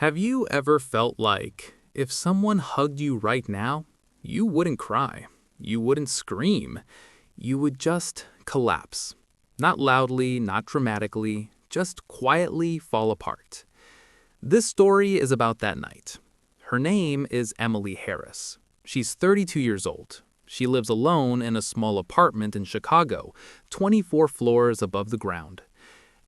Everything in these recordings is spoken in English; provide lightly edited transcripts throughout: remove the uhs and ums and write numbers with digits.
Have you ever felt like if someone hugged you right now, you wouldn't cry, you wouldn't scream, you would just collapse? Not loudly, not dramatically, just quietly fall apart. This story is about that night. Her name is Emily Harris. She's 32 years old. She lives alone in a small apartment in Chicago, 24 floors above the ground.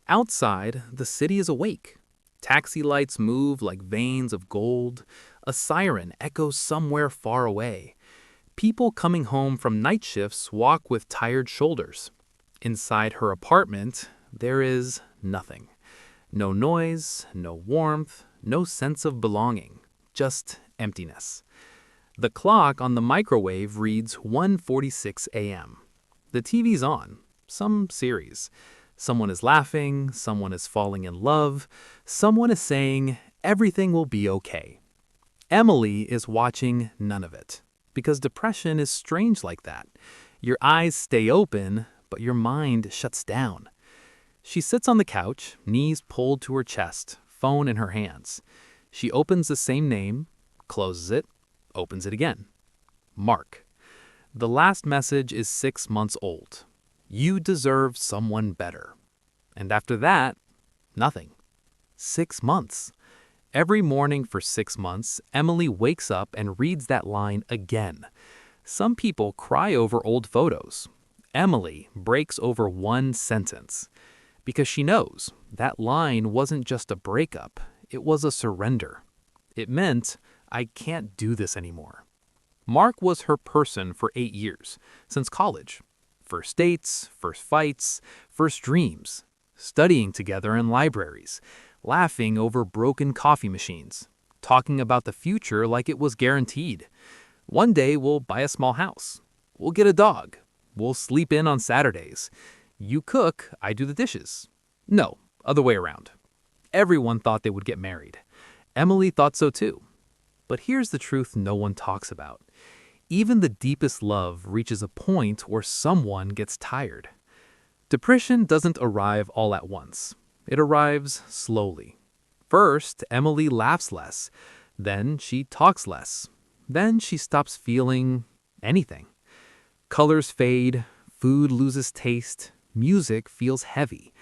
Outside, the city is awake. Taxi lights move like veins of gold. A siren echoes somewhere far away. People coming home from night shifts walk with tired shoulders. Inside her apartment, there is nothing. No noise, no warmth, no sense of belonging, just emptiness. The clock on the microwave reads 1:46 a.m. The TV's on, some series. Someone is laughing, someone is falling in love, someone is saying, everything will be okay. Emily is watching none of it, because depression is strange like that. Your eyes stay open, but your mind shuts down. She sits on the couch, knees pulled to her chest, phone in her hands. She opens the same name, closes it, opens it again. Mark. The last message is 6 months old. You deserve someone better. And after that, nothing. 6 months. Every morning for 6 months, Emily wakes up and reads that line again. Some people cry over old photos. Emily breaks over one sentence. Because she knows that line wasn't just a breakup, it was a surrender. It meant, I can't do this anymore. Mark was her person for 8 years, since college. First dates, first fights, first dreams, studying together in libraries, laughing over broken coffee machines, talking about the future like it was guaranteed. One day we'll buy a small house. We'll get a dog. We'll sleep in on Saturdays. You cook, I do the dishes. No, other way around. Everyone thought they would get married. Emily thought so too. But here's the truth no one talks about. Even the deepest love reaches a point where someone gets tired. Depression doesn't arrive all at once. It arrives slowly. First, Emily laughs less. Then she talks less. Then she stops feeling anything. Colors fade, food loses taste, music feels heavy.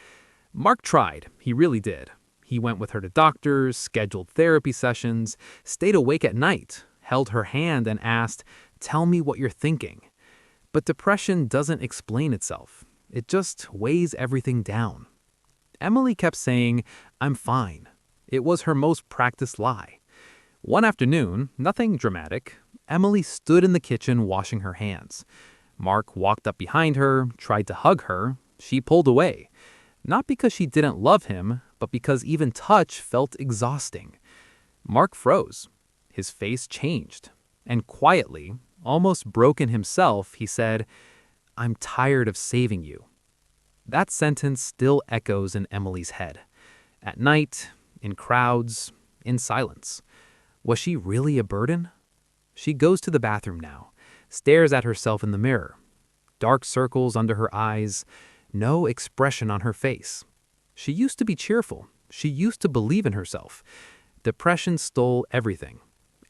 Mark tried, he really did. He went with her to doctors, scheduled therapy sessions, stayed awake at night, held her hand and asked, "Tell me what you're thinking." But depression doesn't explain itself. It just weighs everything down. Emily kept saying, "I'm fine." It was her most practiced lie. One afternoon, nothing dramatic, Emily stood in the kitchen washing her hands. Mark walked up behind her, tried to hug her. She pulled away. Not because she didn't love him, but because even touch felt exhausting. Mark froze. His face changed. And quietly, almost broken himself, he said, "I'm tired of saving you." That sentence still echoes in Emily's head. At night, in crowds, in silence. Was she really a burden? She goes to the bathroom now, stares at herself in the mirror. Dark circles under her eyes, no expression on her face. She used to be cheerful. She used to believe in herself. Depression stole everything.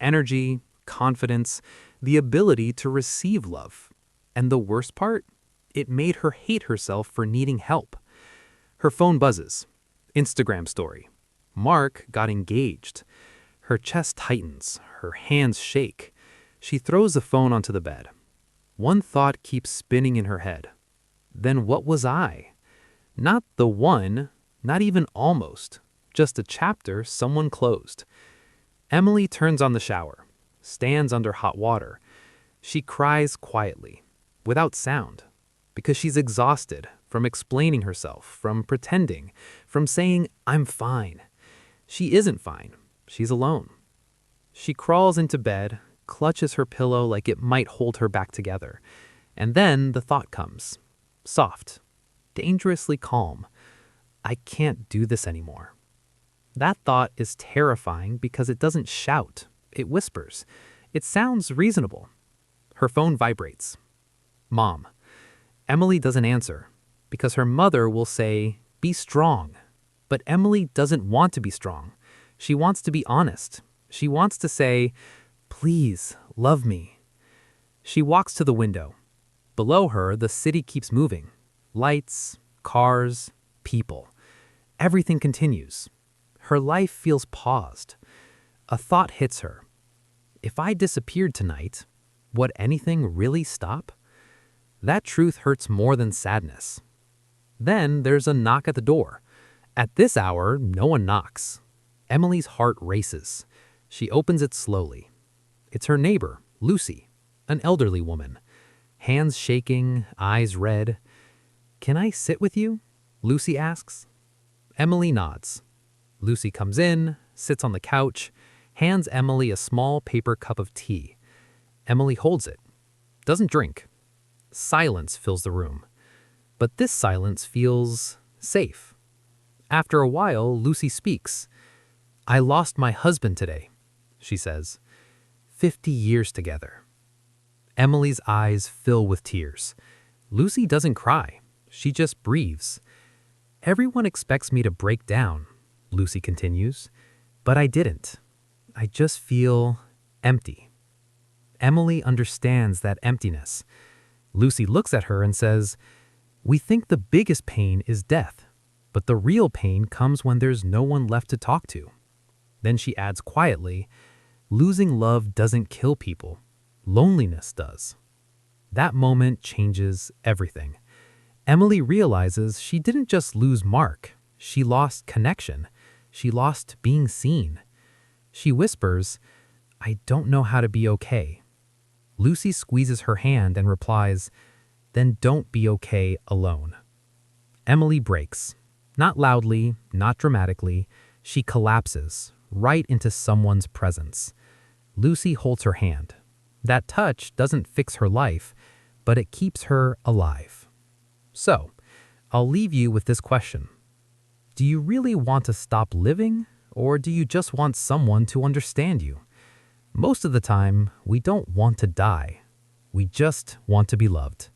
Energy, confidence, the ability to receive love. And the worst part? It made her hate herself for needing help. Her phone buzzes. Instagram story. Mark got engaged. Her chest tightens. Her hands shake. She throws the phone onto the bed. One thought keeps spinning in her head. Then what was I? Not the one, not even almost. Just a chapter someone closed. Emily turns on the shower, stands under hot water. She cries quietly, without sound, because she's exhausted from explaining herself, from pretending, from saying, "I'm fine." She isn't fine. She's alone. She crawls into bed, clutches her pillow like it might hold her back together. And then the thought comes. Soft, dangerously calm. I can't do this anymore. That thought is terrifying because it doesn't shout. It whispers. It sounds reasonable. Her phone vibrates. Mom. Emily doesn't answer because her mother will say, "Be strong." But Emily doesn't want to be strong. She wants to be honest. She wants to say, "Please, love me." She walks to the window. Below her, the city keeps moving. Lights, cars, people. Everything continues. Her life feels paused. A thought hits her. If I disappeared tonight, would anything really stop? That truth hurts more than sadness. Then there's a knock at the door. At this hour, no one knocks. Emily's heart races. She opens it slowly. It's her neighbor, Lucy, an elderly woman. Hands shaking, eyes red. "Can I sit with you?" Lucy asks. Emily nods. Lucy comes in, sits on the couch, hands Emily a small paper cup of tea. Emily holds it, doesn't drink. Silence fills the room. But this silence feels safe. After a while, Lucy speaks. "I lost my husband today," she says. 50 years together. Emily's eyes fill with tears. Lucy doesn't cry. She just breathes. "Everyone expects me to break down," Lucy continues, "but I didn't. I just feel empty." Emily understands that emptiness. Lucy looks at her and says, "We think the biggest pain is death, but the real pain comes when there's no one left to talk to." Then she adds quietly, "Losing love doesn't kill people. Loneliness does." That moment changes everything. Emily realizes she didn't just lose Mark. She lost connection. She lost being seen. She whispers, "I don't know how to be okay." Lucy squeezes her hand and replies, "Then don't be okay alone." Emily breaks. Not loudly, not dramatically. She collapses right into someone's presence. Lucy holds her hand. That touch doesn't fix her life, but it keeps her alive. So, I'll leave you with this question. Do you really want to stop living, or do you just want someone to understand you? Most of the time, we don't want to die. We just want to be loved.